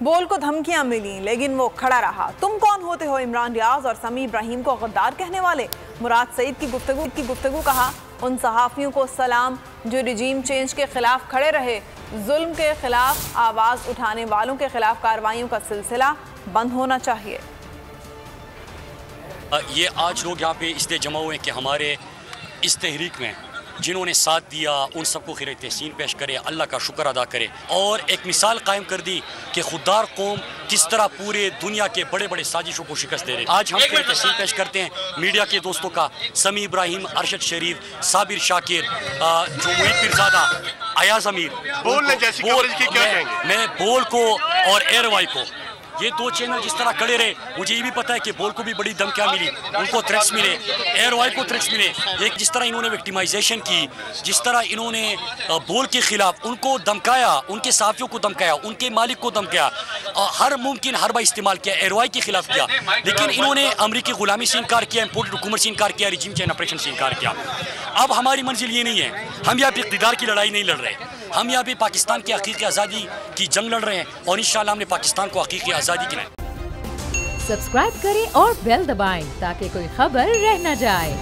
بول کو دھمکیاں ملی لیکن وہ کھڑا رہا۔ تم کون ہوتے ہو عمران ریاض اور سمیع ابراہیم کو غدار کہنے والے؟ مراد سعید کی گفتگو کہا ان صحافیوں کو سلام جو رجیم چینج کے خلاف کھڑے رہے۔ ظلم کے خلاف آواز اٹھانے والوں کے خلاف کارروائیوں کا سلسلہ بند ہونا چاہیے۔ یہ آج لوگ یہاں پہ اس لیے جمع ہوئے کہ ہمارے اس تحریک میں جنہوں نے ساتھ دیا ان سب کو خیر تحسین پیش کرے، اللہ کا شکر ادا کرے اور ایک مثال قائم کر دی کہ خوددار قوم کس طرح پورے دنیا کے بڑے بڑے سازشوں کو شکست دے رہے۔ آج ہم خیر تحسین پیش کرتے ہیں میڈیا کے دوستوں کا، سمیع ابراہیم، ارشد شریف، صابر شاکر، جو محیط پیرزادہ، ایاز امیر، میں بول کو اور ایئر وائی کو، یہ دو چینل جس طرح کھڑے رہے، مجھے یہ بھی پتا ہے کہ بول کو بھی بڑی دھمکیاں ملی، ان کو تھریٹس ملے، ایئر وائی کو تھریٹس ملے، ایک جس طرح انہوں نے وکٹیمائزیشن کی، جس طرح انہوں نے بول کے خلاف ان کو دھمکایا، ان کے صحافیوں کو دھمکایا، ان کے مالک کو دھمکایا، ہر ممکن حربہ استعمال کیا، ایئر وائی کے خلاف کیا، لیکن انہوں نے امریکی غلامی سے انکار کیا، امپورٹڈ حکومت سے انکار کیا، رجیم چینج آپریشن سے انکار کیا۔ اب ہماری منزل یہ نہیں ہے، ہم یہاں پہ اقتدار کی لڑائی نہیں لڑ رہے، ہم یہاں پہ پاکستان کی حقیقی آزادی کی جنگ لڑ رہے ہیں اور انشاءاللہ ہم نے پاکستان کو حقیقی آزادی کی سبسکرائب کریں اور بیل دبائیں تاکہ کوئی خبر رہ نہ جائے۔